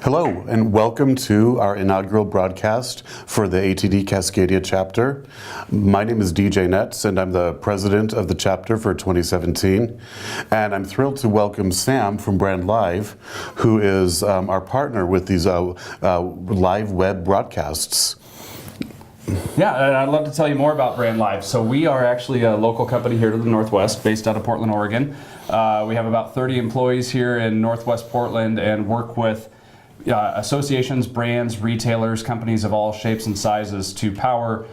Hello, and welcome to our inaugural broadcast for the ATD Cascadia chapter. My name is DJ Netz, and I'm the president of the chapter for 2017. And I'm thrilled to welcome Sam from Brand Live, who is our partner with these live web broadcasts. Yeah, and I'd love to tell you more about Brand Live. So we are actually a local company here to the Northwest, based out of Portland, Oregon. We have about 30 employees here in Northwest Portland and work with associations, brands, retailers, companies of all shapes and sizes to power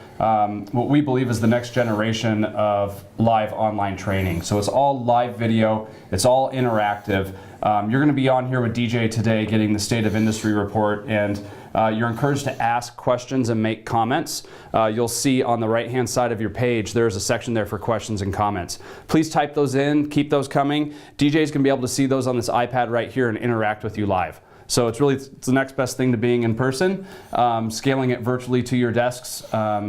what we believe is the next generation of live online training. So it's all live video, it's all interactive. You're going to be on here with DJ today getting the State of Industry report, and you're encouraged to ask questions and make comments. You'll see on the right-hand side of your page, there's a section there for questions and comments. Please type those in, keep those coming. DJ's going to be able to see those on this iPad right here and interact with you live. So it's the next best thing to being in person, scaling it virtually to your desks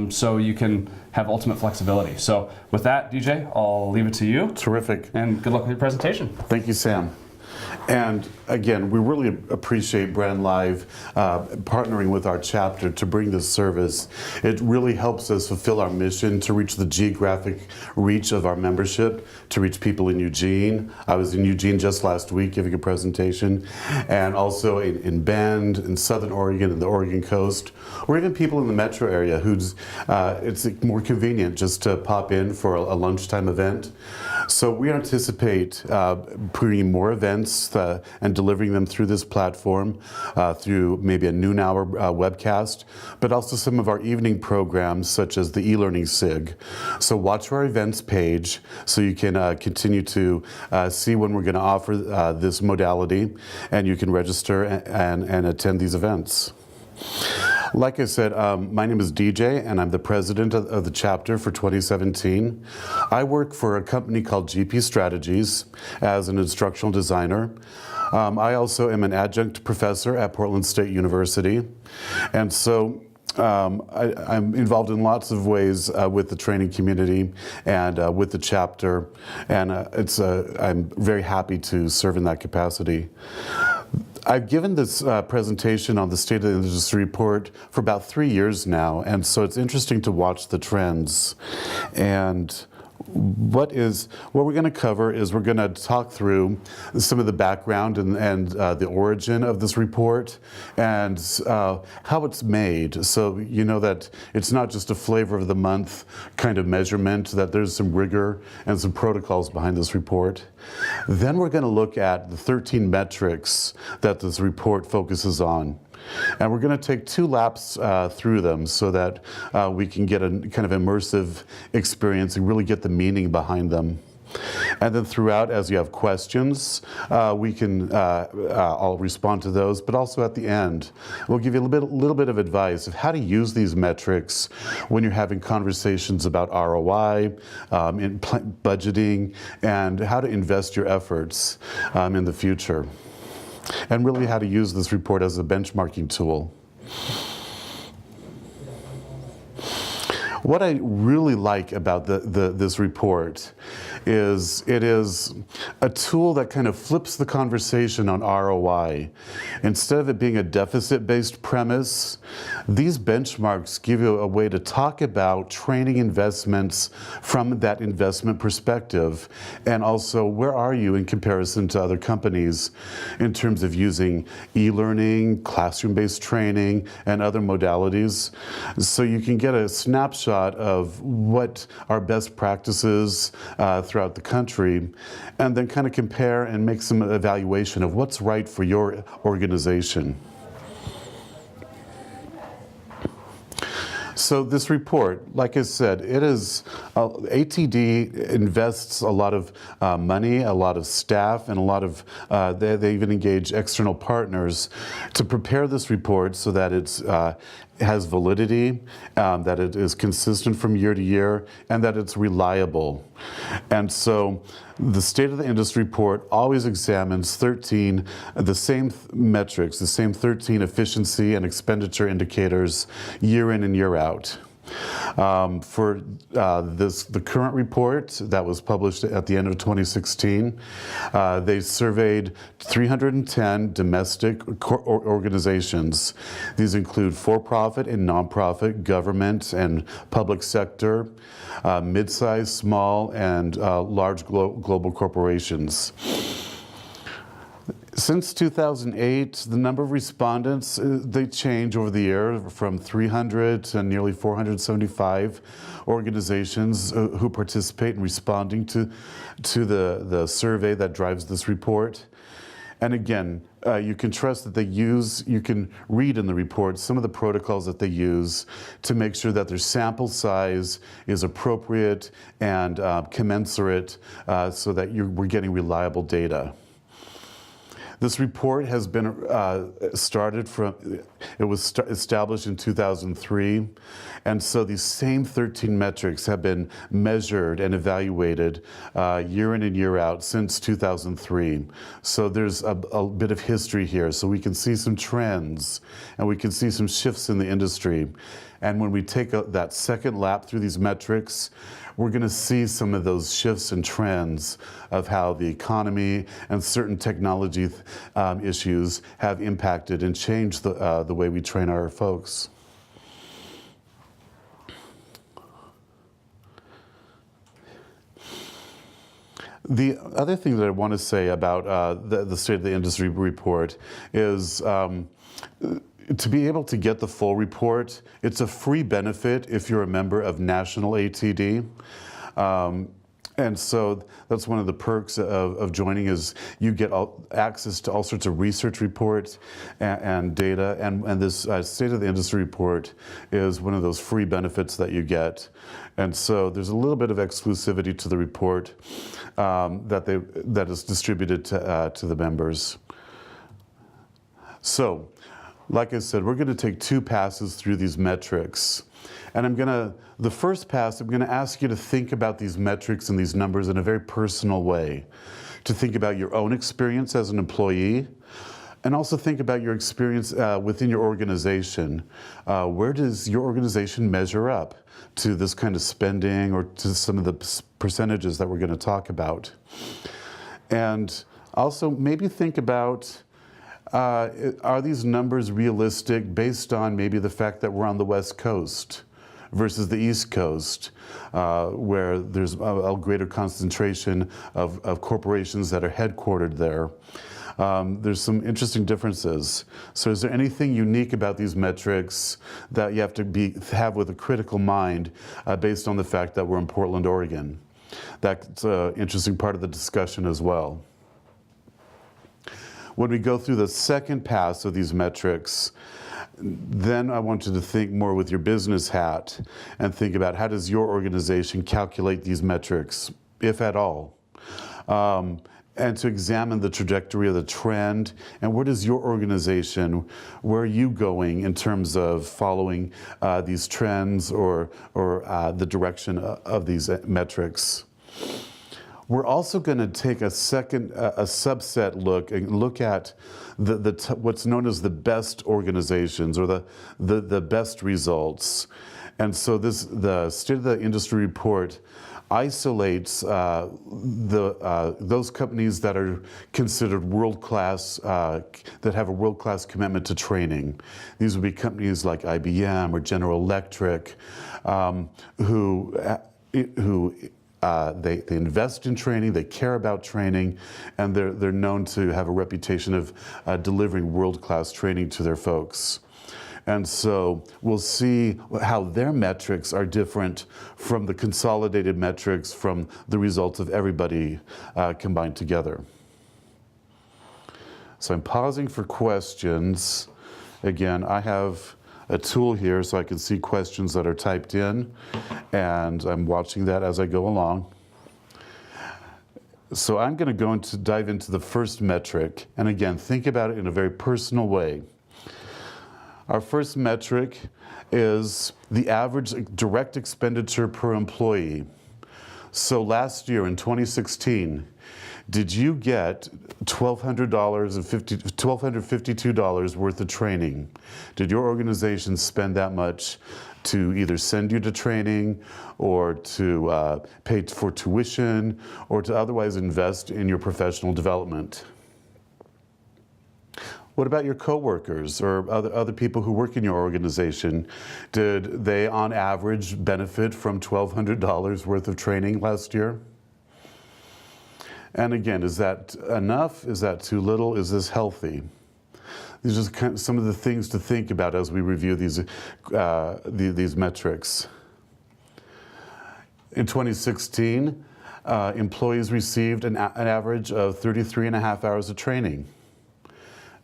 so you can have ultimate flexibility. So with that, DJ, I'll leave it to you. Terrific. And good luck with your presentation. Thank you, Sam. And again, we really appreciate Brand Live partnering with our chapter to bring this service. It really helps us fulfill our mission to reach the geographic reach of our membership, to reach people in Eugene. I was in Eugene just last week giving a presentation, and also in Bend, in Southern Oregon, and the Oregon coast, or even people in the metro area who's it's more convenient just to pop in for a lunchtime event. So we anticipate bringing more events and delivering them through this platform, through maybe a noon hour webcast, but also some of our evening programs such as the e-learning SIG. So watch our events page so you can continue to see when we're going to offer this modality, and you can register and attend these events. Like I said, my name is DJ, and I'm the president of the chapter for 2017. I work for a company called GP Strategies as an instructional designer. I also am an adjunct professor at Portland State University, and so I'm involved in lots of ways with the training community and with the chapter, and I'm very happy to serve in that capacity. I've given this presentation on the State of the Industry report for about 3 years now, and so it's interesting to watch the trends. And what we're going to cover is we're going to talk through some of the background and the origin of this report and how it's made. So you know that it's not just a flavor of the month kind of measurement, that there's some rigor and some protocols behind this report. Then we're going to look at the 13 metrics that this report focuses on. And we're going to take 2 laps through them so that we can get a kind of immersive experience and really get the meaning behind them. And then throughout, as you have questions, I'll respond to those, but also at the end, we'll give you a little bit of advice of how to use these metrics when you're having conversations about ROI, in budgeting, and how to invest your efforts in the future. And really how to use this report as a benchmarking tool. What I really like about this report is it is a tool that kind of flips the conversation on ROI. Instead of it being a deficit-based premise, these benchmarks give you a way to talk about training investments from that investment perspective, and also where are you in comparison to other companies in terms of using e-learning, classroom-based training, and other modalities. So you can get a snapshot of what are best practices throughout the country, and then kind of compare and make some evaluation of what's right for your organization. So this report, like I said, it is, ATD invests a lot of money, a lot of staff, and a lot of, they even engage external partners to prepare this report so that it's has validity, that it is consistent from year to year, and that it's reliable. And so the State of the Industry report always examines the same metrics, the same 13 efficiency and expenditure indicators year in and year out. For the current report that was published at the end of 2016, they surveyed 310 domestic organizations. These include for-profit and nonprofit, government and public sector, mid-sized, small, and large global corporations. Since 2008, the number of respondents, they change over the year from 300 to nearly 475 organizations who participate in responding to the survey that drives this report. And again, you can trust that you can read in the report some of the protocols that they use to make sure that their sample size is appropriate and commensurate so that we're getting reliable data. This report has been established in 2003, and so these same 13 metrics have been measured and evaluated year in and year out since 2003. So there's a bit of history here, so we can see some trends, and we can see some shifts in the industry. And when we take that second lap through these metrics, we're going to see some of those shifts and trends of how the economy and certain technology issues have impacted and changed the way we train our folks. The other thing that I want to say about the State of the Industry report is to be able to get the full report, it's a free benefit if you're a member of National ATD. And so that's one of the perks of joining is you get access to all sorts of research reports and data. And this State of the Industry report is one of those free benefits that you get. And so there's a little bit of exclusivity to the report that is distributed to the members. So, like I said, we're going to take 2 passes through these metrics. And the first pass, I'm going to ask you to think about these metrics and these numbers in a very personal way. To think about your own experience as an employee, and also think about your experience within your organization. Where does your organization measure up to this kind of spending or to some of the percentages that we're going to talk about? And also maybe think about, are these numbers realistic based on maybe the fact that we're on the West Coast versus the East Coast, where there's a greater concentration of corporations that are headquartered there? There's some interesting differences. So is there anything unique about these metrics that you have to have with a critical mind based on the fact that we're in Portland, Oregon? That's an interesting part of the discussion as well. When we go through the second pass of these metrics, then I want you to think more with your business hat and think about how does your organization calculate these metrics, if at all, and to examine the trajectory of the trend and where does your organization, where are you going in terms of following these trends or the direction of these metrics. We're also going to take a subset look and look at what's known as the best organizations or the best results. And so the State of the Industry report isolates those companies that are considered world-class, that have a world-class commitment to training. These would be companies like IBM or General Electric, who they invest in training, they care about training, and they're known to have a reputation of delivering world-class training to their folks. And so we'll see how their metrics are different from the consolidated metrics from the results of everybody combined together. So I'm pausing for questions. Again, I have a tool here so I can see questions that are typed in, and I'm watching that as I go along. So I'm going to dive into the first metric, and again, think about it in a very personal way. Our first metric is the average direct expenditure per employee. So last year in 2016, did you get $1,252 worth of training? Did your organization spend that much to either send you to training or to pay for tuition or to otherwise invest in your professional development. What about your coworkers or other people who work in your organization? Did they, on average, benefit from $1,200 worth of training last year? And again, is that enough? Is that too little? Is this healthy? These are just some of the things to think about as we review these metrics. In 2016, employees received an average of 33 and a half hours of training.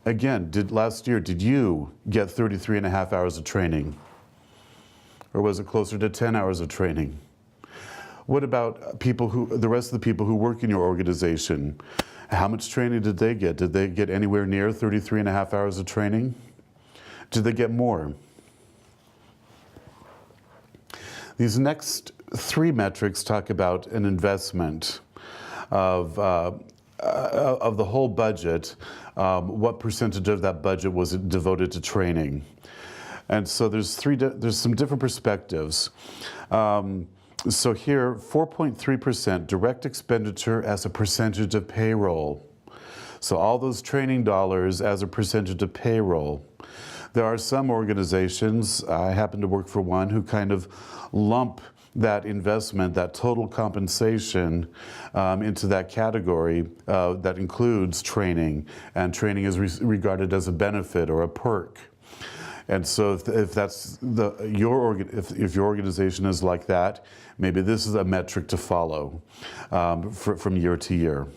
Again, last year, did you get 33 and a half hours of training? Or was it closer to 10 hours of training? What about the rest of the people who work in your organization? How much training did they get? Did they get anywhere near 33 and a half hours of training? Did they get more? These next three metrics talk about an investment of the whole budget. What percentage of that budget was devoted to training? And so there's some different perspectives. So here, 4.3% direct expenditure as a percentage of payroll. So all those training dollars as a percentage of payroll. There are some organizations, I happen to work for one, who kind of lump that investment, that total compensation, into that category that includes training, and training is regarded as a benefit or a perk. And so if that's if your organization is like that, maybe this is a metric to follow from year to year.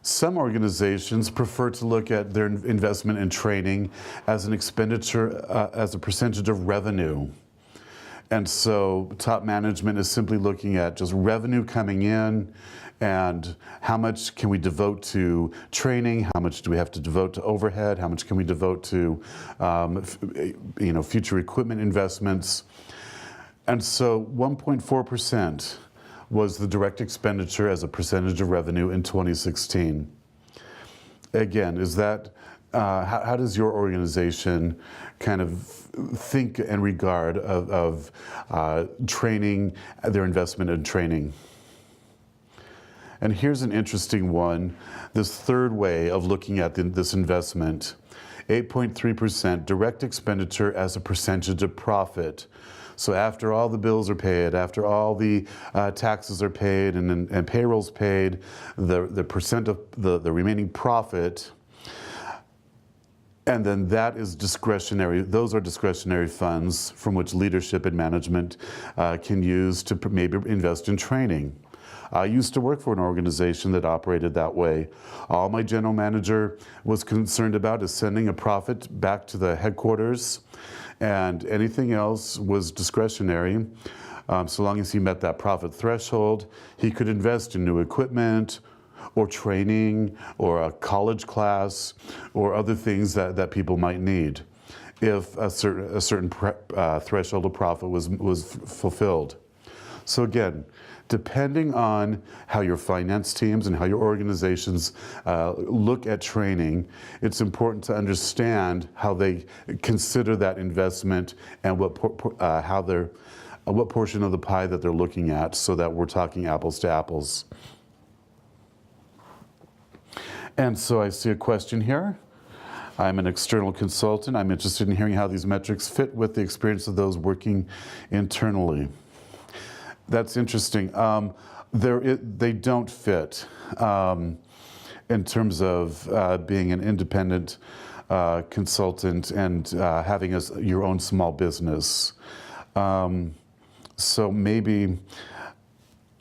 Some organizations prefer to look at their investment in training as an expenditure, as a percentage of revenue. And so top management is simply looking at just revenue coming in and how much can we devote to training, how much do we have to devote to overhead, how much can we devote to future equipment investments. And so 1.4% was the direct expenditure as a percentage of revenue in 2016. Again, is that how does your organization kind of think and regard of training, their investment in training? And here's an interesting one, this third way of looking at this investment. 8.3% direct expenditure as a percentage of profit. So after all the bills are paid, after all the taxes are paid and payroll's paid, the percent of the remaining profit, and then that is discretionary. Those are discretionary funds from which leadership and management can use to maybe invest in training. I used to work for an organization that operated that way. All my general manager was concerned about is sending a profit back to the headquarters, and anything else was discretionary. So long as he met that profit threshold, he could invest in new equipment or training or a college class or other things that people might need if a certain threshold of profit was fulfilled. So again, depending on how your finance teams and how your organizations look at training, it's important to understand how they consider that investment and what portion of the pie that they're looking at, so that we're talking apples to apples. And so I see a question here. I'm an external consultant. I'm interested in hearing how these metrics fit with the experience of those working internally. That's interesting. They don't fit in terms of being an independent consultant and having your own small business. So maybe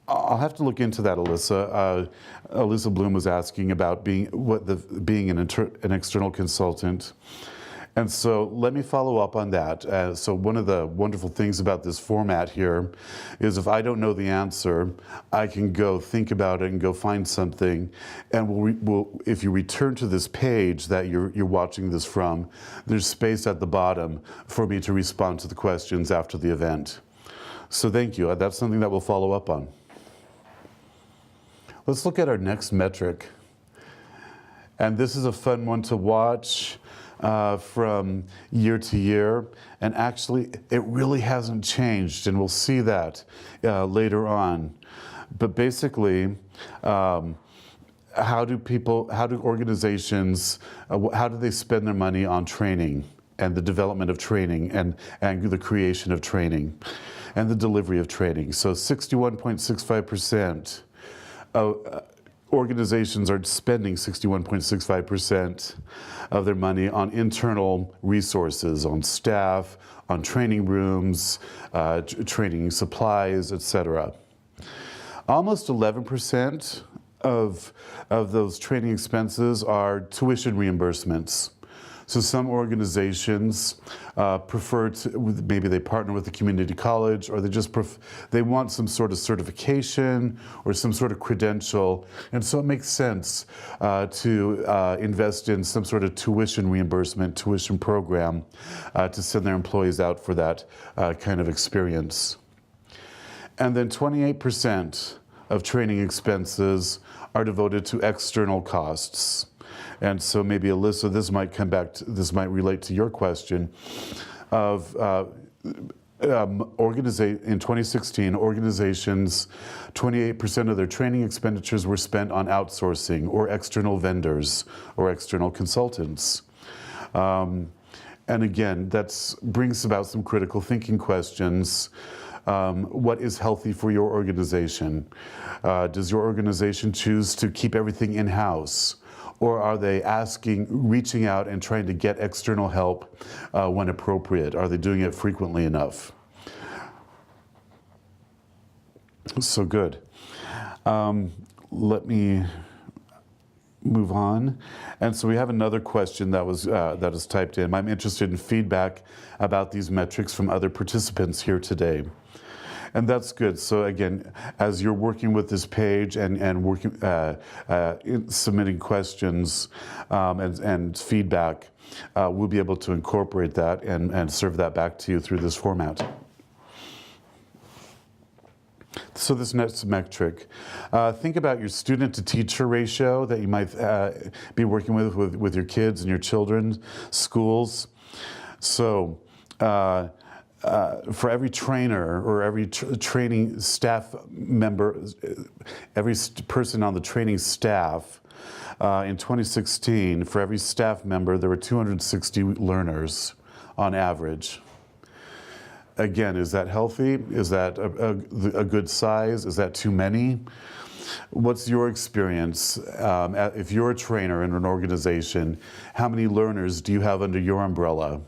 I'll have to look into that, Alyssa. Alyssa Bloom was asking about being an external consultant. And so let me follow up on that. So one of the wonderful things about this format here is if I don't know the answer, I can go think about it and go find something. And if you return to this page that you're watching this from, there's space at the bottom for me to respond to the questions after the event. So thank you. That's something that we'll follow up on. Let's look at our next metric. And this is a fun one to watch. from year to year, and actually it really hasn't changed, and we'll see that later on. But basically, how do organizations, how do they spend their money on training and the development of training and the creation of training and the delivery of training? So 61.65% of organizations are spending 61.65% of their money on internal resources, on staff, on training rooms, training supplies, etc. Almost 11% of those training expenses are tuition reimbursements. So some organizations prefer to, maybe they partner with a community college, or they want some sort of certification or some sort of credential, and so it makes sense to invest in some sort of tuition reimbursement, tuition program to send their employees out for that kind of experience. And then 28% of training expenses are devoted to external costs. And so maybe Alyssa, this might relate to your question of in 2016, organizations, 28% of their training expenditures were spent on outsourcing or external vendors or external consultants. And again, that brings about some critical thinking questions. What is healthy for your organization? Does your organization choose to keep everything in-house? Or are they reaching out and trying to get external help when appropriate? Are they doing it frequently enough? So good. Let me move on. And so we have another question that is typed in. I'm interested in feedback about these metrics from other participants here today. And that's good. So again, as you're working with this page and working, submitting questions and feedback, we'll be able to incorporate that and serve that back to you through this format. So this next metric, think about your student-to-teacher ratio that you might be working with your kids and your children's schools. So for every trainer or every training staff member, every person on the training staff, in 2016, for every staff member, there were 260 learners on average. Again, is that healthy? Is that a good size? Is that too many? What's your experience? If you're a trainer in an organization, how many learners do you have under your umbrella?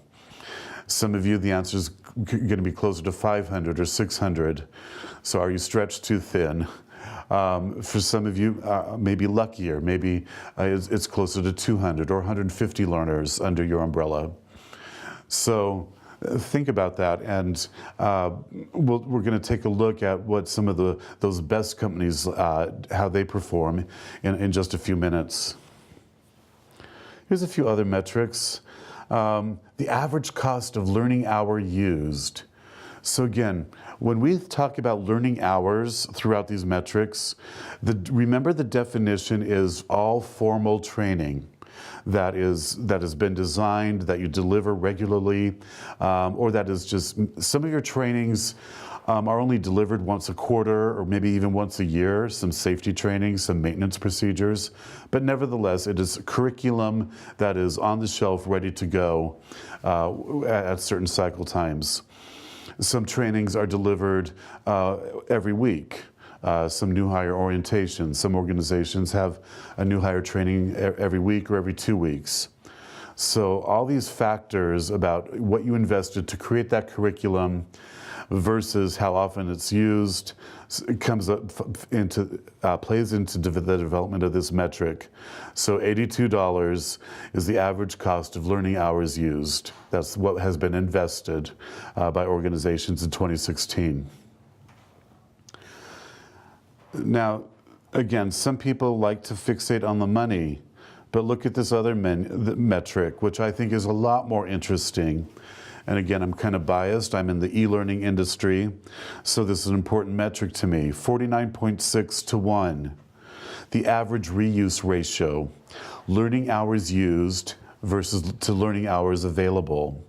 Some of you, the answer is going to be closer to 500 or 600. So are you stretched too thin? For some of you, maybe luckier. Maybe it's closer to 200 or 150 learners under your umbrella. So think about that, and we're going to take a look at what some of those best companies, how they perform in just a few minutes. Here's a few other metrics. The average cost of learning hour used. So again, when we talk about learning hours throughout these metrics, remember the definition is all formal training that has been designed, that you deliver regularly, or that is just, some of your trainings are only delivered once a quarter or maybe even once a year, some safety training, some maintenance procedures. But nevertheless, it is a curriculum that is on the shelf ready to go at certain cycle times. Some trainings are delivered every week. Some new hire orientation. Some organizations have a new hire training every week or every 2 weeks. So all these factors about what you invested to create that curriculum versus how often it's used plays into the development of this metric. So $82 is the average cost of learning hours used. That's what has been invested by organizations in 2016. Now, again, some people like to fixate on the money, but look at this other metric, which I think is a lot more interesting. And again, I'm kind of biased. I'm in the e-learning industry, so this is an important metric to me. 49.6 to 1, the average reuse ratio. Learning hours used versus to learning hours available.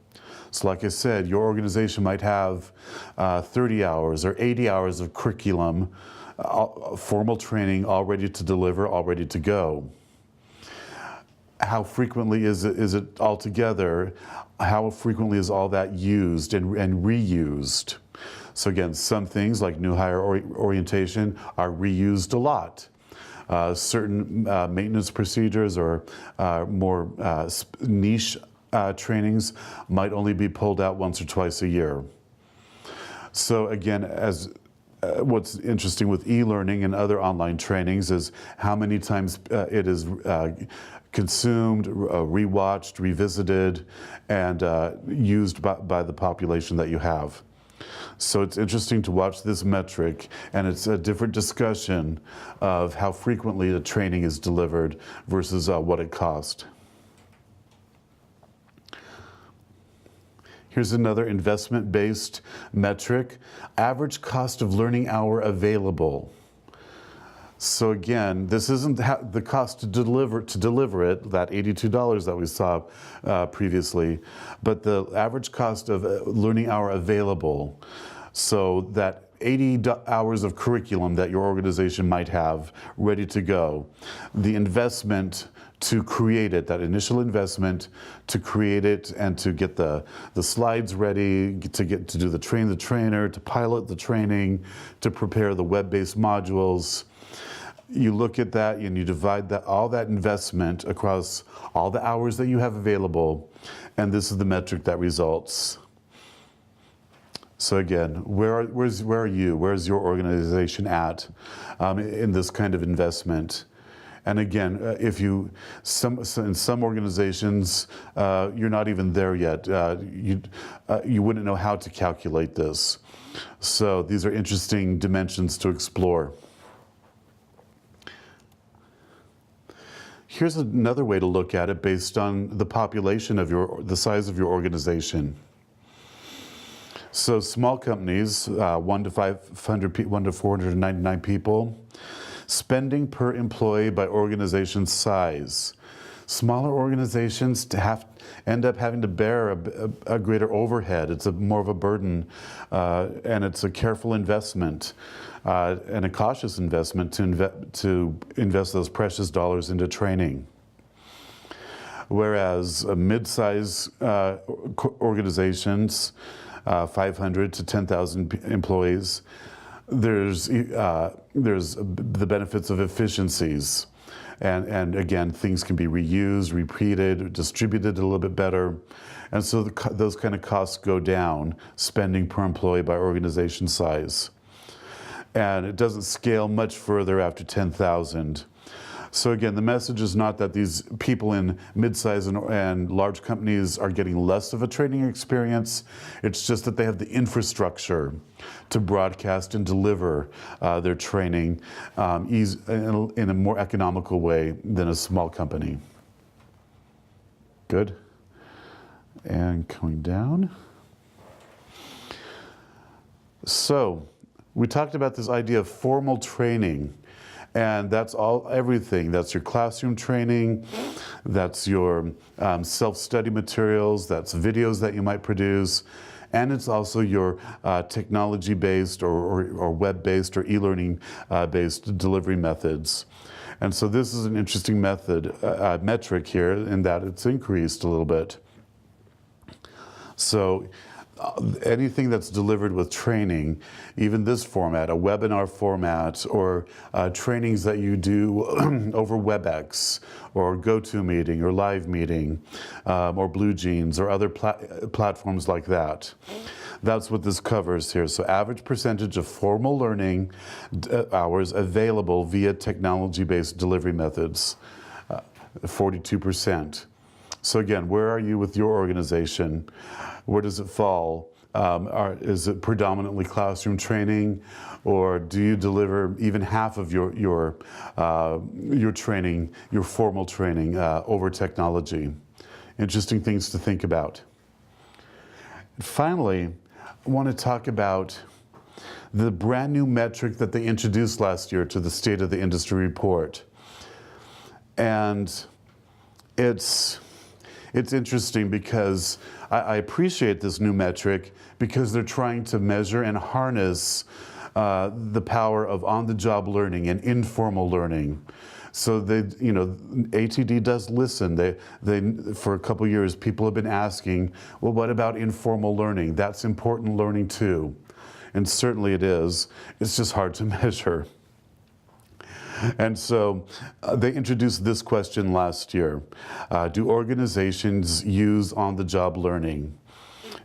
So like I said, your organization might have 30 hours or 80 hours of curriculum, formal training all ready to deliver, all ready to go. How frequently is it all together? How frequently is all that used and reused? So again, some things like new hire orientation are reused a lot. Certain maintenance procedures or more niche trainings might only be pulled out once or twice a year. So again, as what's interesting with e-learning and other online trainings is how many times it is consumed, rewatched, revisited, and used by the population that you have. So it's interesting to watch this metric, and it's a different discussion of how frequently the training is delivered versus what it cost. Here's another investment-based metric, average cost of learning hour available. So again, this isn't the cost to deliver it, that $82 that we saw previously, but the average cost of learning hour available. So that 80 hours of curriculum that your organization might have ready to go, the investment to create it, that initial investment to create it and to get the slides ready, to do the train the trainer, to pilot the training, to prepare the web-based modules. You look at that and you divide all that investment across all the hours that you have available, and this is the metric that results. So again, where are you? Where's your organization at in this kind of investment? And again, in some organizations, you're not even there yet. You wouldn't know how to calculate this. So these are interesting dimensions to explore. Here's another way to look at it based on the population of the size of your organization. So small companies, 1 to 499 people, spending per employee by organization size. Smaller organizations end up having to bear a greater overhead. It's more of a burden, and it's a careful investment and a cautious investment to invest those precious dollars into training. Whereas mid-size organizations, 500 to 10,000 employees, there's the benefits of efficiencies. And again, things can be reused, repeated, distributed a little bit better. And so those kind of costs go down, spending per employee by organization size. And it doesn't scale much further after 10,000. So again, the message is not that these people in mid-size and large companies are getting less of a training experience. It's just that they have the infrastructure to broadcast and deliver their training in a more economical way than a small company. Good. And coming down. So we talked about this idea of formal training. And that's everything. That's your classroom training, that's your self-study materials, that's videos that you might produce, and it's also your technology-based or web-based or e-learning based delivery methods. And so this is an interesting metric here in that it's increased a little bit. So anything that's delivered with training, even this format, a webinar format, or trainings that you do over WebEx, or GoToMeeting, or Live Meeting, or BlueJeans, or other platforms like that. That's what this covers here. So average percentage of formal learning hours available via technology-based delivery methods, 42%. So again, where are you with your organization? Where does it fall? Is it predominantly classroom training, or do you deliver even half of your training, your formal training, over technology? Interesting things to think about. Finally, I want to talk about the brand new metric that they introduced last year to the State of the Industry report. And it's it's interesting because I appreciate this new metric because they're trying to measure and harness the power of on-the-job learning and informal learning. So ATD does listen. They for a couple years, people have been asking, well, what about informal learning? That's important learning too. And certainly it is. It's just hard to measure. And so they introduced this question last year. Do organizations use on-the-job learning?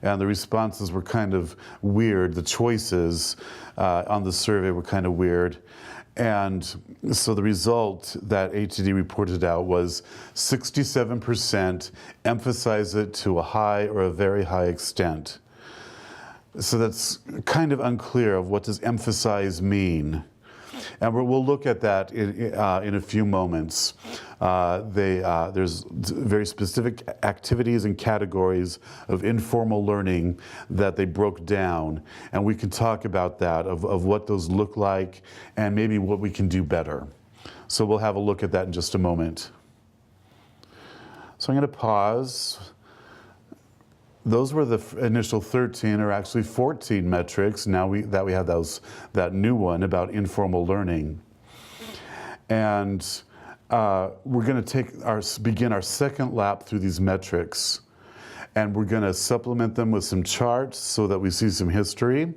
And the responses were kind of weird. The choices on the survey were kind of weird. And so the result that ATD reported out was 67% emphasize it to a high or a very high extent. So that's kind of unclear of what does emphasize mean. And we'll look at that in a few moments. There's very specific activities and categories of informal learning that they broke down. And we can talk about that, of what those look like and maybe what we can do better. So we'll have a look at that in just a moment. So I'm going to pause. Those were the initial 13, or actually 14 metrics. Now we have that new one about informal learning. And we're going to begin our second lap through these metrics. And we're going to supplement them with some charts so that we see some history.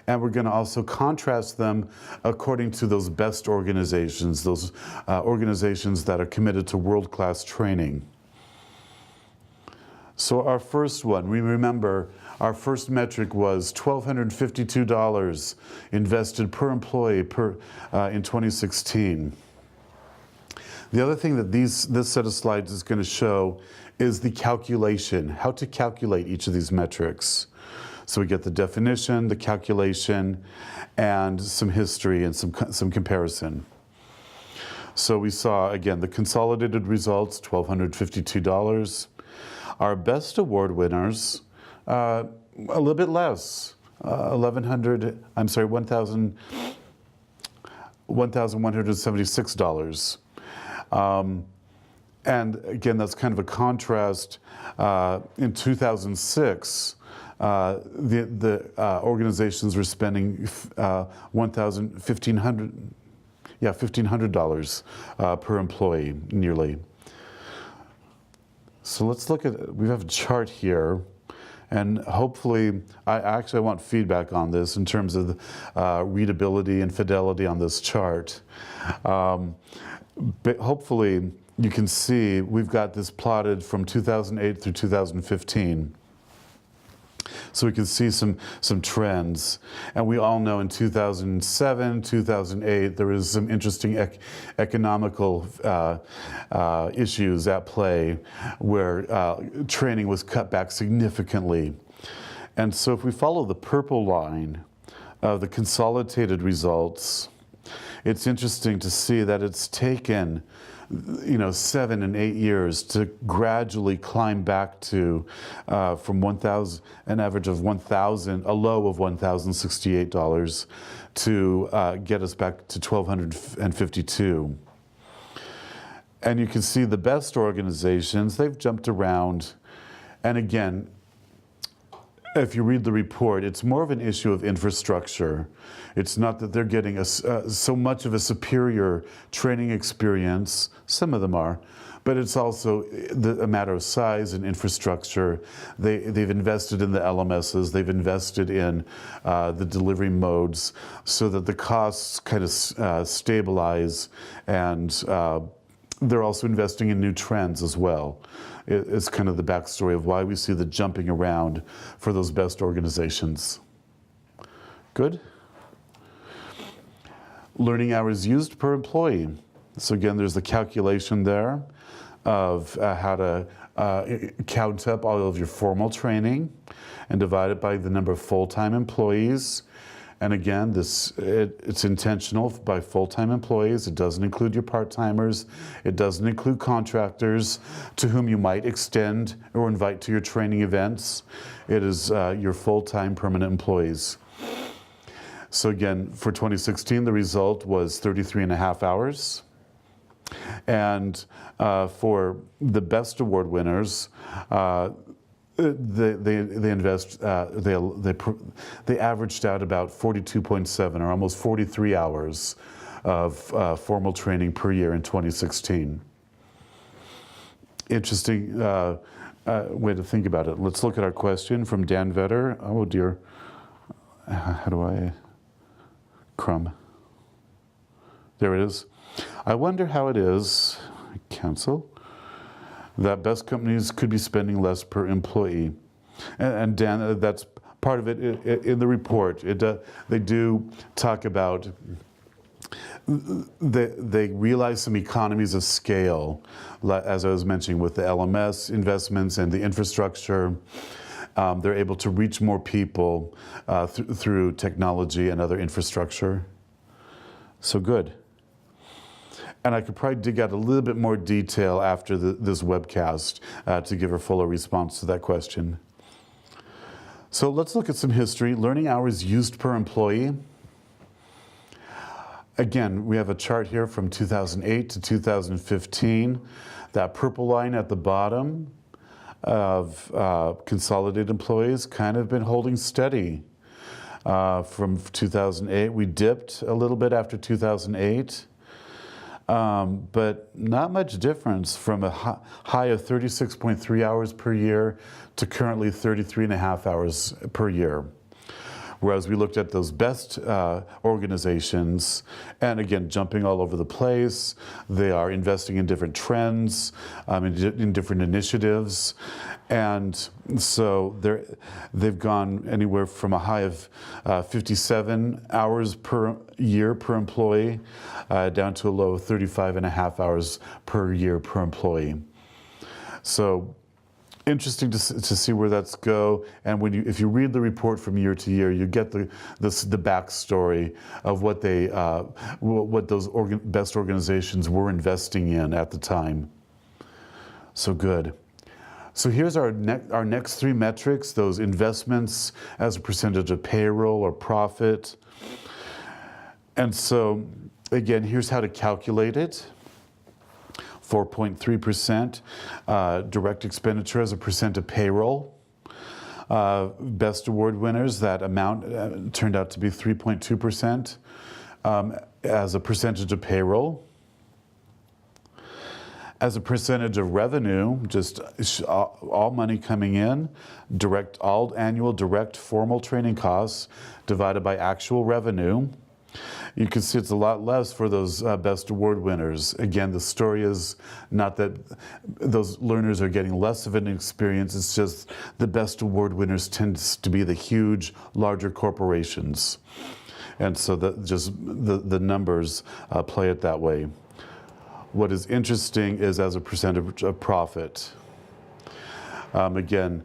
And we're going to also contrast them according to those best organizations, those organizations that are committed to world-class training. So our first one, we remember our first metric was $1,252 invested per employee in 2016. The other thing that this set of slides is going to show is the calculation, how to calculate each of these metrics. So we get the definition, the calculation, and some history and some comparison. So we saw, again, the consolidated results, $1,252. Our best award winners, a little bit less, $1,176. And again, that's kind of a contrast. In 2006, the organizations were spending $1,500 per employee, nearly. So let's look at, we have a chart here, and hopefully, I want feedback on this in terms of readability and fidelity on this chart. But hopefully, you can see we've got this plotted from 2008 through 2015. So we can see some trends. And we all know in 2007, 2008, there was some interesting economical issues at play where training was cut back significantly. And so if we follow the purple line of the consolidated results, it's interesting to see that it's taken 7 and 8 years to gradually climb back to from an average of a low of $1,068 to get us back to $1,252. And you can see the best organizations, they've jumped around. And again, if you read the report, it's more of an issue of infrastructure. It's not that they're getting so much of a superior training experience, some of them are, but it's also a matter of size and infrastructure. They've invested in the LMSs, they've invested in the delivery modes so that the costs kind of stabilize, and they're also investing in new trends as well. It's kind of the backstory of why we see the jumping around for those best organizations. Good. Learning hours used per employee. So again, there's the calculation there of how to count up all of your formal training and divide it by the number of full-time employees. And again, it's intentional by full-time employees. It doesn't include your part-timers. It doesn't include contractors to whom you might extend or invite to your training events. It is your full-time permanent employees. So again, for 2016, the result was 33.5 hours. And for the best award winners, they invest they averaged out about 42.7 or almost 43 hours of formal training per year in 2016. Interesting way to think about it. Let's look at our question from Dan Vetter. Oh dear, how do I crumb? There it is. I wonder how it is, cancel, that best companies could be spending less per employee. And Dan, that's part of it in the report. They do talk about, they realize some economies of scale, as I was mentioning with the LMS investments and the infrastructure. They're able to reach more people through technology and other infrastructure. So good. And I could probably dig out a little bit more detail after this webcast to give a fuller response to that question. So let's look at some history. Learning hours used per employee. Again, we have a chart here from 2008 to 2015. That purple line at the bottom of consolidated employees kind of been holding steady. From 2008, we dipped a little bit after 2008. But not much difference from a high of 36.3 hours per year to currently 33.5 hours per year. Whereas we looked at those best organizations, and again, jumping all over the place. They are investing in different trends, in different initiatives. And so they've gone anywhere from a high of 57 hours per year per employee down to a low of 35.5 hours per year per employee. So interesting to see where that's go. And if you read the report from year to year, you get the backstory of what those best organizations were investing in at the time. So good. So here's our next three metrics, those investments as a percentage of payroll or profit. And so again, here's how to calculate it. 4.3% direct expenditure as a percent of payroll. Best award winners, that amount turned out to be 3.2% as a percentage of payroll. As a percentage of revenue, just all money coming in, all annual direct formal training costs divided by actual revenue. You can see it's a lot less for those best award winners. Again, the story is not that those learners are getting less of an experience, it's just the best award winners tend to be the huge, larger corporations. And so the numbers play it that way. What is interesting is as a percentage of profit. Again,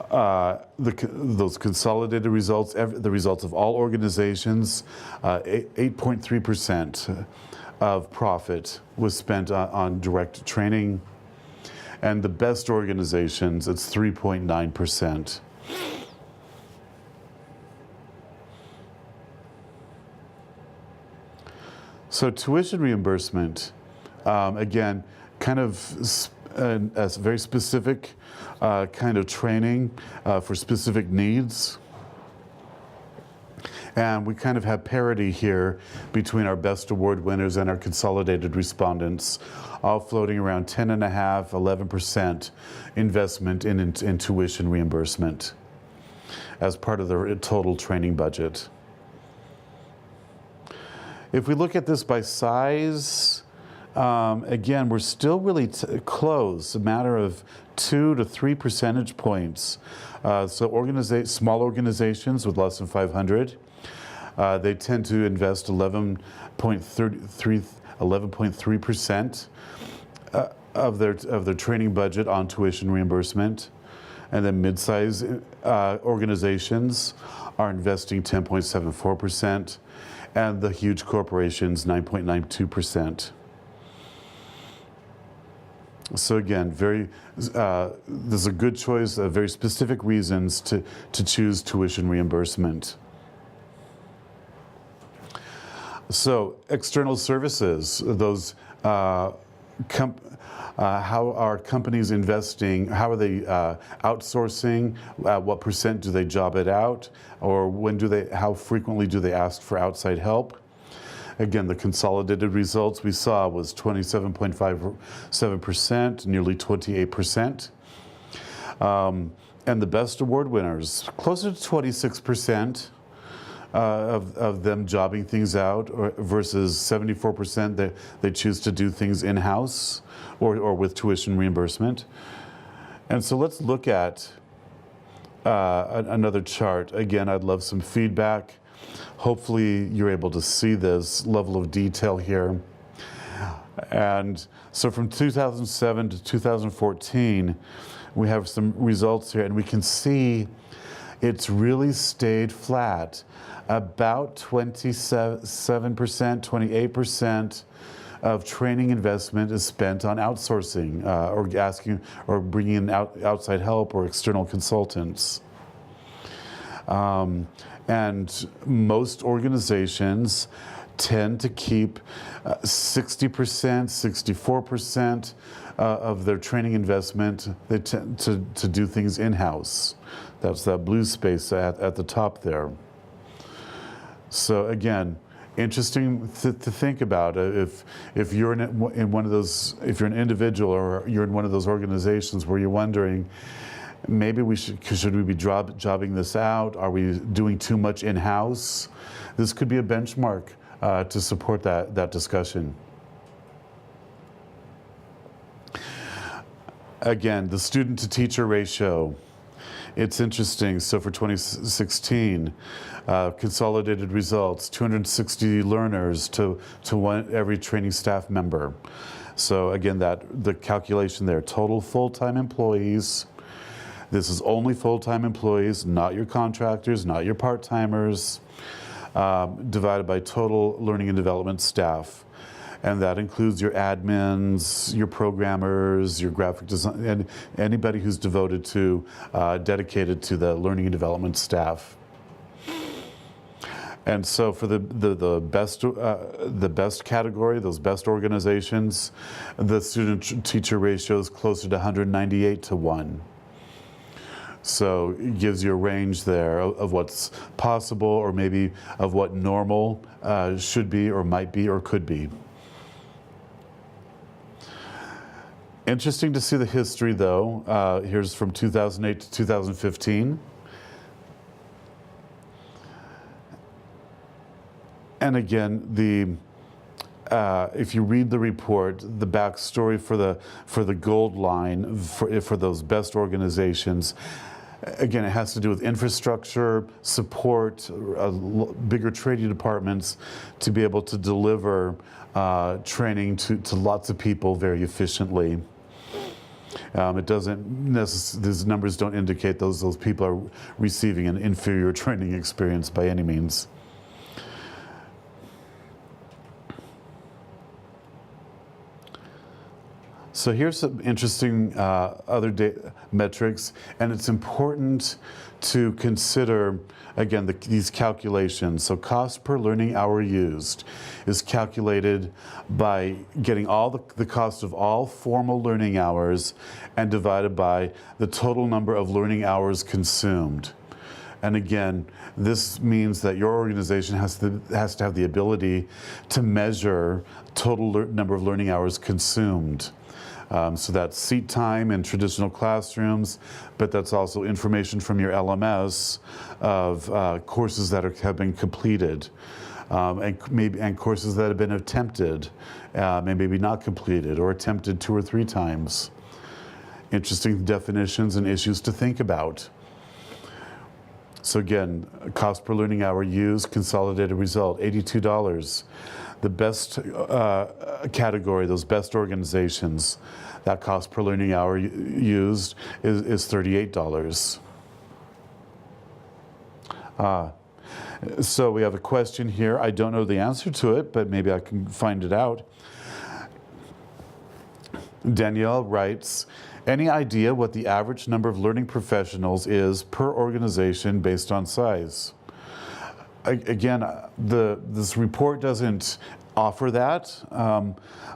those consolidated results, the results of all organizations, 8.3% of profit was spent on direct training. And the best organizations, it's 3.9%. So tuition reimbursement, again, kind of a very specific kind of training for specific needs. And we kind of have parity here between our best award winners and our consolidated respondents, all floating around 10.5%, 11% investment in tuition reimbursement as part of the total training budget. If we look at this by size, again, we're still really close, a matter of 2 to 3 percentage points. So small organizations with less than 500, they tend to invest 11.3% of their training budget on tuition reimbursement. And then mid-size organizations are investing 10.74%, and the huge corporations 9.92%. So again, there's a good choice of very specific reasons to choose tuition reimbursement. So external services, those how are companies investing? How are they outsourcing? What percent do they job it out? Or how frequently do they ask for outside help? Again, the consolidated results we saw was 27.57%, nearly 28%. And the best award winners, closer to 26%. Of them jobbing things out versus 74% that they choose to do things in-house or with tuition reimbursement. And so let's look at another chart. Again, I'd love some feedback. Hopefully you're able to see this level of detail here. And so from 2007 to 2014, we have some results here, and we can see it's really stayed flat. About 27%, 28% of training investment is spent on outsourcing or bringing in outside help or external consultants. And most organizations tend to keep 60%, 64% of their training investment. They tend to do things in-house. That's that blue space at the top there. So again, interesting to think about. If you're in one of those, if you're an individual or you're in one of those organizations where you're wondering, maybe should we be jobbing this out? Are we doing too much in-house? This could be a benchmark to support that discussion. Again, the student to teacher ratio. It's interesting. So for 2016, consolidated results, 260 learners to every training staff member. So again, the calculation there, total full-time employees. This is only full-time employees, not your contractors, not your part-timers, divided by total learning and development staff. And that includes your admins, your programmers, your graphic design, and anybody who's dedicated to the learning and development staff. And so for the best category, those best organizations, the student-teacher ratio is closer to 198 to 1. So it gives you a range there of what's possible, or maybe of what normal should be, or might be, or could be. Interesting to see the history, though. Here's from 2008 to 2015. And again, if you read the report, the backstory for the gold line for those best organizations, again, it has to do with infrastructure, support, bigger training departments to be able to deliver training to lots of people very efficiently. It doesn't these numbers don't indicate those people are receiving an inferior training experience by any means. So here's some interesting other metrics, and it's important to consider, again, these calculations. So cost per learning hour used is calculated by getting all the cost of all formal learning hours and divided by the total number of learning hours consumed. And again, this means that your organization has to have the ability to measure total number of learning hours consumed. So that's seat time in traditional classrooms, but that's also information from your LMS of courses that have been completed, and courses that have been attempted, and maybe not completed or attempted 2 or 3 times. Interesting definitions and issues to think about. So again, cost per learning hour used, consolidated result, $82. The best category, those best organizations, that cost per learning hour used is $38. So we have a question here. I don't know the answer to it, but maybe I can find it out. Danielle writes, any idea what the average number of learning professionals is per organization based on size? Again, this report doesn't offer that,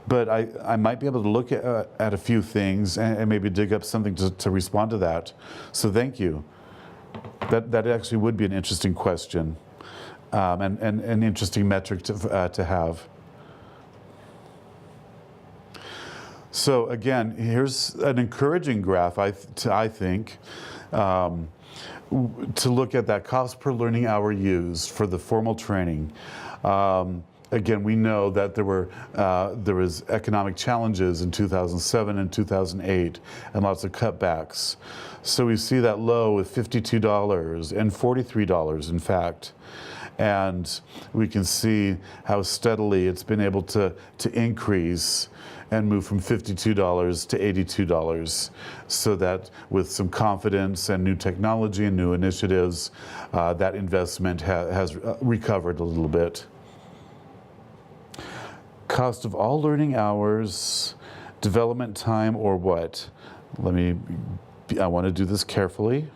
but I might be able to look at a few things and maybe dig up something to respond to that. So thank you. That actually would be an interesting question, and an interesting metric to have. So again, here's an encouraging graph, I think, to look at that cost per learning hour used for the formal training. Again, we know that there was economic challenges in 2007 and 2008, and lots of cutbacks. So we see that low with $52 and $43, in fact. And we can see how steadily it's been able to increase and move from $52 to $82, so that with some confidence and new technology and new initiatives, that investment has recovered a little bit. Cost of all learning hours, development time, or what? I want to do this carefully.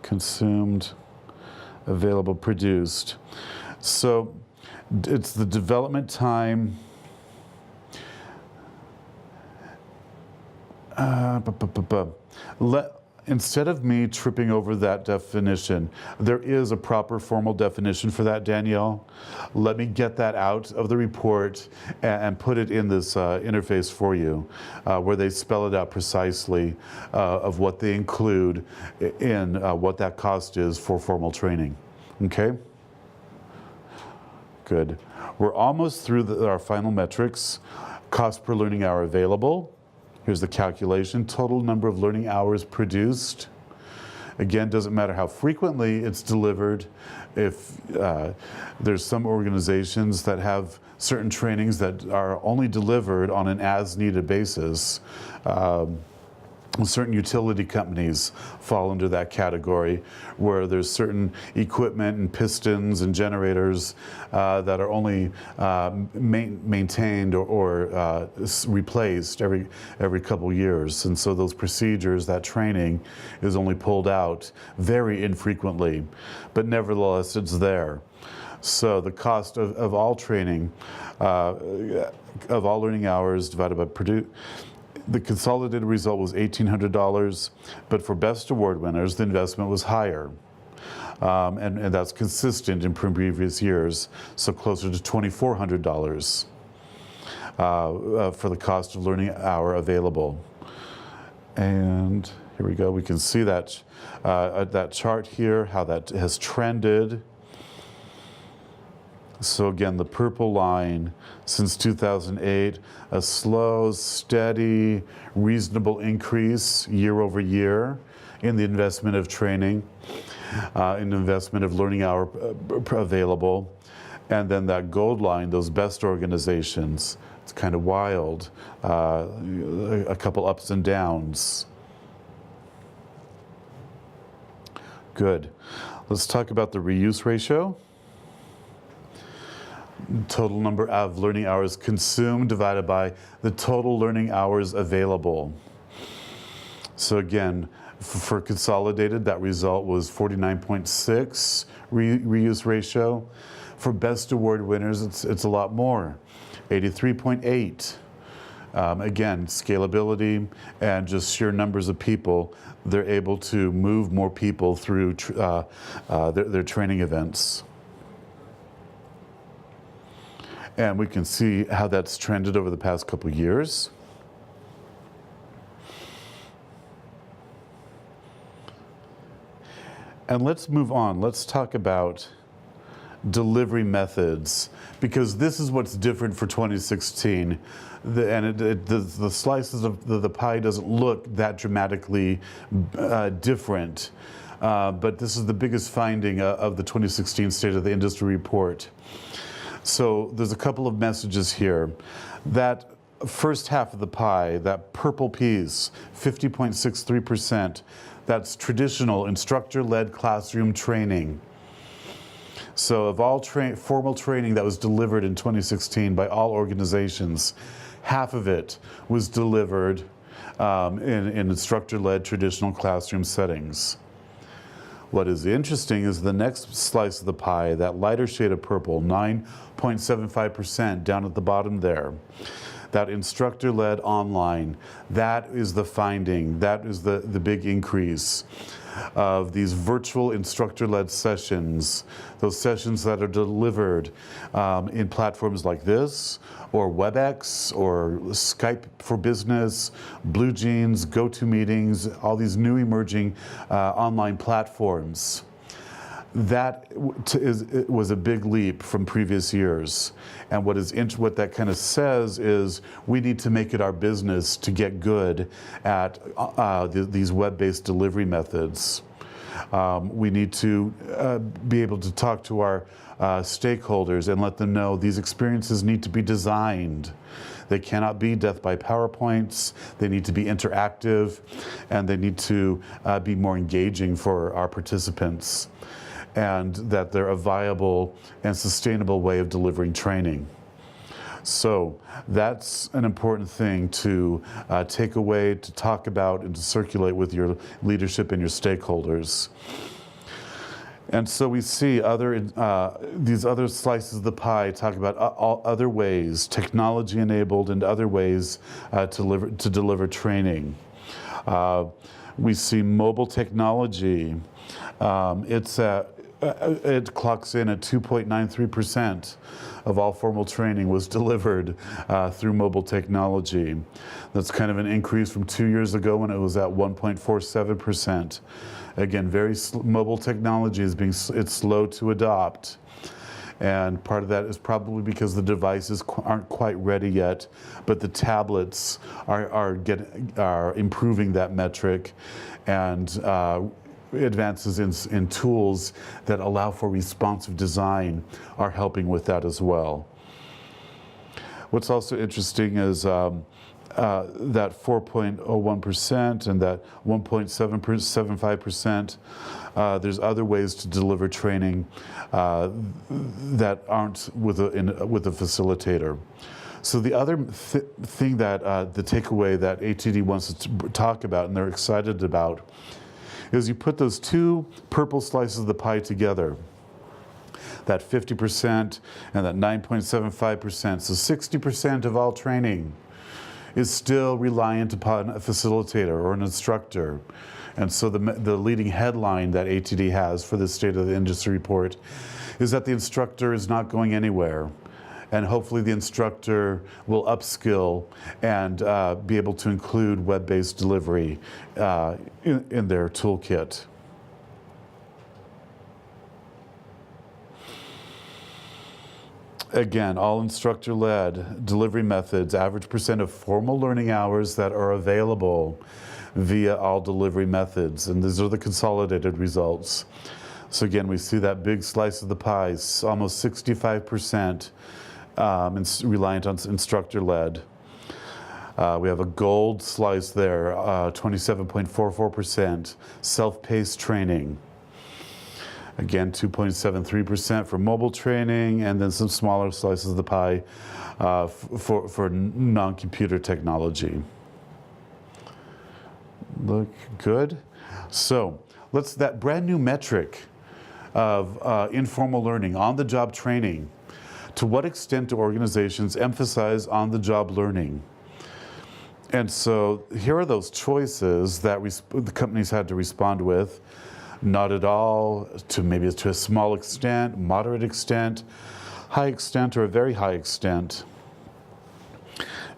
Consumed, available, produced. So it's the development time. Instead of me tripping over that definition, there is a proper formal definition for that, Danielle. Let me get that out of the report and put it in this interface for you, where they spell it out precisely of what they include in what that cost is for formal training. Okay? Good. We're almost through our final metrics. Cost per learning hour available. Here's the calculation. Total number of learning hours produced. Again, doesn't matter how frequently it's delivered. If there's some organizations that have certain trainings that are only delivered on an as-needed basis. Certain utility companies fall under that category, where there's certain equipment and pistons and generators that are only maintained or replaced every couple years. And so those procedures, that training, is only pulled out very infrequently, but nevertheless it's there. So the cost of all training, of all learning hours divided by the consolidated result was $1,800, but for best award winners, the investment was higher. And that's consistent in previous years, so closer to $2,400 for the cost of learning hour available. And here we go, we can see that, that chart here, how that has trended. So again, the purple line since 2008, a slow, steady, reasonable increase year over year in the investment of training, in the investment of learning hour available. And then that gold line, those best organizations, it's kind of wild, a couple ups and downs. Good. Let's talk about the reuse ratio. Total number of learning hours consumed divided by the total learning hours available. So again, for consolidated, that result was 49.6 reuse ratio. For best award winners, it's a lot more, 83.8. Again, scalability and just sheer numbers of people, they're able to move more people through their training events. And we can see how that's trended over the past couple years. And let's move on. Let's talk about delivery methods, because this is what's different for 2016. The slices of the pie doesn't look that dramatically different. But this is the biggest finding of the 2016 State of the Industry Report. So there's a couple of messages here. That first half of the pie, that purple piece, 50.63%, that's traditional instructor-led classroom training. So of all formal training that was delivered in 2016 by all organizations, half of it was delivered in instructor-led traditional classroom settings. What is interesting is the next slice of the pie, that lighter shade of purple, 9.75% down at the bottom there. That instructor-led online, that is the finding, that is the big increase of these virtual instructor-led sessions, those sessions that are delivered in platforms like this, or WebEx, or Skype for Business, Blue Jeans, GoToMeetings, all these new emerging online platforms. That was a big leap from previous years. And what that kind of says is we need to make it our business to get good at these web-based delivery methods. We need to be able to talk to our stakeholders and let them know these experiences need to be designed. They cannot be death by PowerPoints. They need to be interactive, and they need to be more engaging for our participants, and that they're a viable and sustainable way of delivering training. So that's an important thing to take away, to talk about, and to circulate with your leadership and your stakeholders. And so we see these other slices of the pie talk about all other ways, technology-enabled and other ways to deliver training. We see mobile technology. It clocks in at 2.93% of all formal training was delivered through mobile technology. That's kind of an increase from 2 years ago when it was at 1.47%. Again, mobile technology it's slow to adopt. And part of that is probably because the devices aren't quite ready yet, but the tablets are improving that metric, and advances in tools that allow for responsive design are helping with that as well. What's also interesting is that 4.01% and that 1.75%, there's other ways to deliver training that aren't with a facilitator. So the other thing that the takeaway that ATD wants to talk about and they're excited about is you put those two purple slices of the pie together, that 50% and that 9.75%. So 60% of all training is still reliant upon a facilitator or an instructor. And so the leading headline that ATD has for the State of the Industry report is that the instructor is not going anywhere. And hopefully the instructor will upskill and be able to include web-based delivery in their toolkit. Again, all instructor-led delivery methods, average percent of formal learning hours that are available via all delivery methods. And these are the consolidated results. So again, we see that big slice of the pie, almost 65%. Reliant on instructor-led. We have a gold slice there, 27.44%, self-paced training. Again, 2.73% for mobile training, and then some smaller slices of the pie for non-computer technology. Look good. So that brand new metric of informal learning, on-the-job training. To what extent do organizations emphasize on-the-job learning? And so here are those choices that the companies had to respond with. Not at all, maybe to a small extent, moderate extent, high extent, or a very high extent.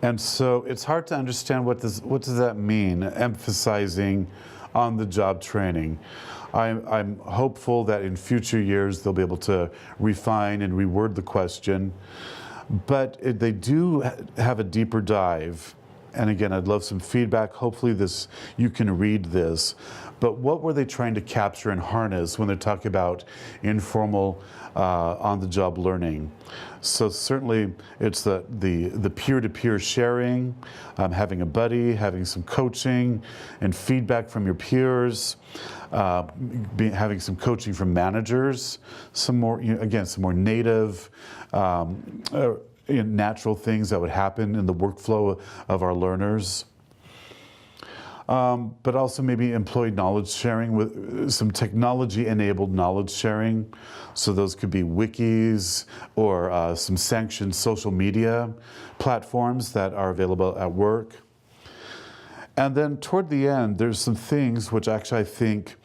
And so it's hard to understand what does that mean, emphasizing on-the-job training. I'm hopeful that in future years they'll be able to refine and reword the question, but they do have a deeper dive. And again, I'd love some feedback. Hopefully you can read this. But what were they trying to capture and harness when they're talking about informal on-the-job learning? So certainly it's the peer-to-peer sharing, having a buddy, having some coaching and feedback from your peers, having some coaching from managers, some more native, natural things that would happen in the workflow of our learners. but also maybe employee knowledge sharing with some technology-enabled knowledge sharing. So those could be wikis or some sanctioned social media platforms that are available at work. And then toward the end, there's some things which actually I think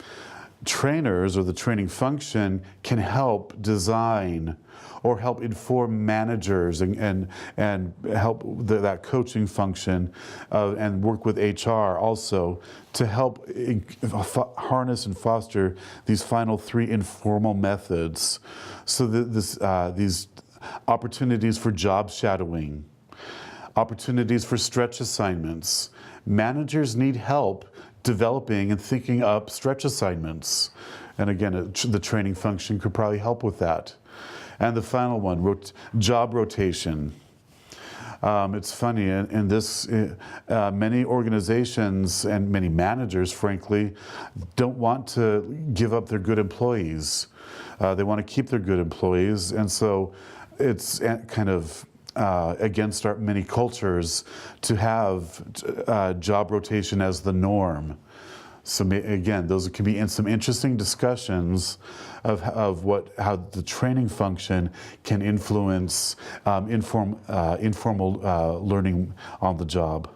trainers or the training function can help design or help inform managers and help that coaching function and work with HR also to help harness and foster these final 3 informal methods. So that these opportunities for job shadowing, opportunities for stretch assignments. Managers need help developing and thinking up stretch assignments. And again, the training function could probably help with that. And the final one, job rotation. It's funny, in this, many organizations and many managers, frankly, don't want to give up their good employees. They want to keep their good employees, and so it's kind of against many cultures to have job rotation as the norm. So again, those can be some interesting discussions of how the training function can influence informal learning on the job.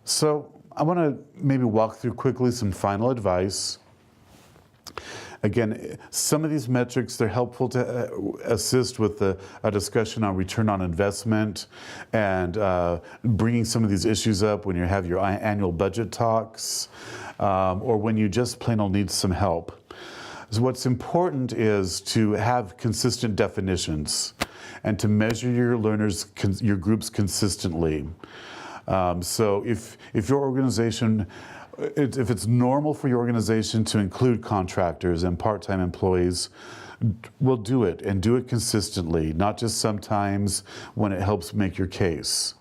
So I want to maybe walk through quickly some final advice. Again, some of these metrics, they're helpful to assist with a discussion on return on investment and bringing some of these issues up when you have your annual budget talks or when you just plain old need some help. So what's important is to have consistent definitions and to measure your learners, your groups consistently. So if your organization, if it's normal for your organization to include contractors and part-time employees, we'll do it and do it consistently, not just sometimes when it helps make your case.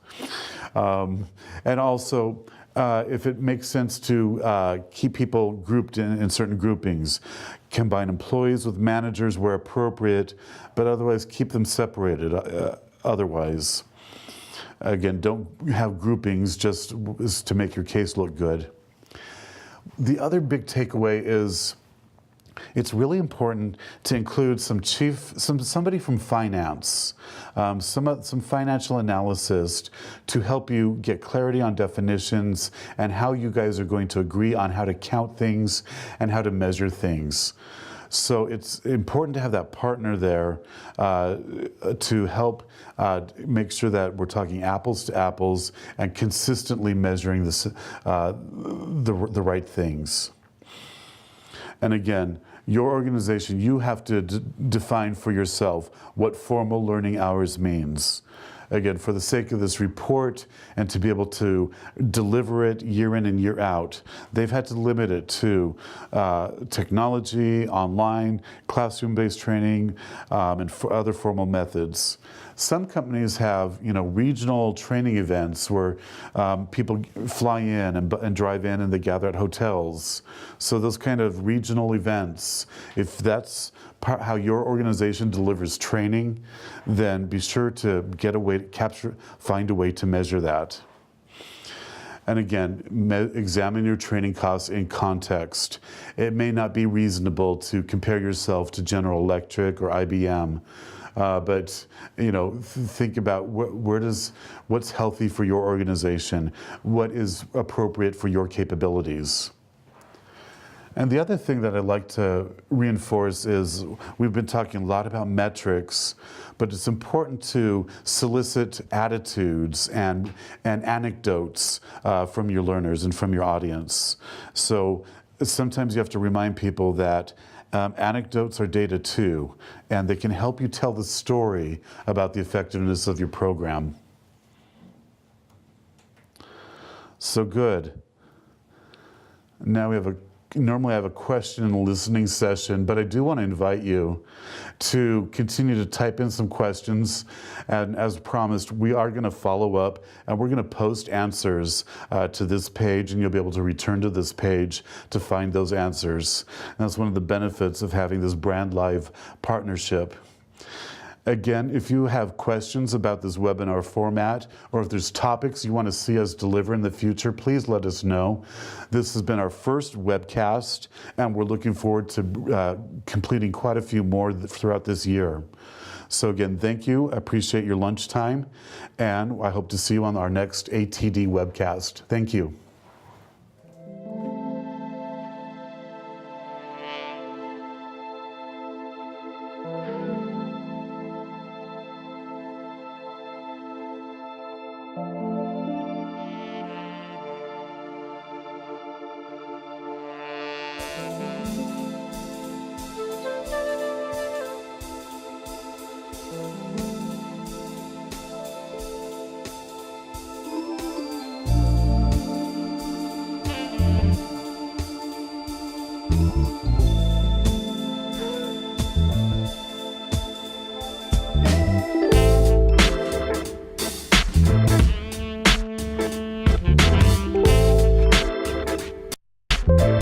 And also, if it makes sense to keep people grouped in certain groupings, combine employees with managers where appropriate, but otherwise keep them separated otherwise. Again, don't have groupings just to make your case look good. The other big takeaway is it's really important to include somebody from finance, some financial analyst to help you get clarity on definitions and how you guys are going to agree on how to count things and how to measure things. So it's important to have that partner there to help make sure that we're talking apples to apples and consistently measuring the right things. And again, your organization, you have to define for yourself what formal learning hours means. Again, for the sake of this report and to be able to deliver it year in and year out, they've had to limit it to technology, online, classroom-based training, and other formal methods. Some companies have, regional training events where people fly in and drive in and they gather at hotels. So those kind of regional events, if that's how your organization delivers training, then be sure to find a way to measure that. And again, examine your training costs in context. It may not be reasonable to compare yourself to General Electric or IBM, but think about what's healthy for your organization, what is appropriate for your capabilities. And the other thing that I'd like to reinforce is we've been talking a lot about metrics, but it's important to solicit attitudes and anecdotes from your learners and from your audience. So sometimes you have to remind people that anecdotes are data too, and they can help you tell the story about the effectiveness of your program. So good. Now normally I have a question and listening session, but I do want to invite you to continue to type in some questions. And as promised, we are going to follow up and we're going to post answers to this page, and you'll be able to return to this page to find those answers. And that's one of the benefits of having this Brand Live partnership. Again, if you have questions about this webinar format, or if there's topics you want to see us deliver in the future, please let us know. This has been our first webcast, and we're looking forward to completing quite a few more throughout this year. So again, thank you. I appreciate your lunchtime, and I hope to see you on our next ATD webcast. Thank you.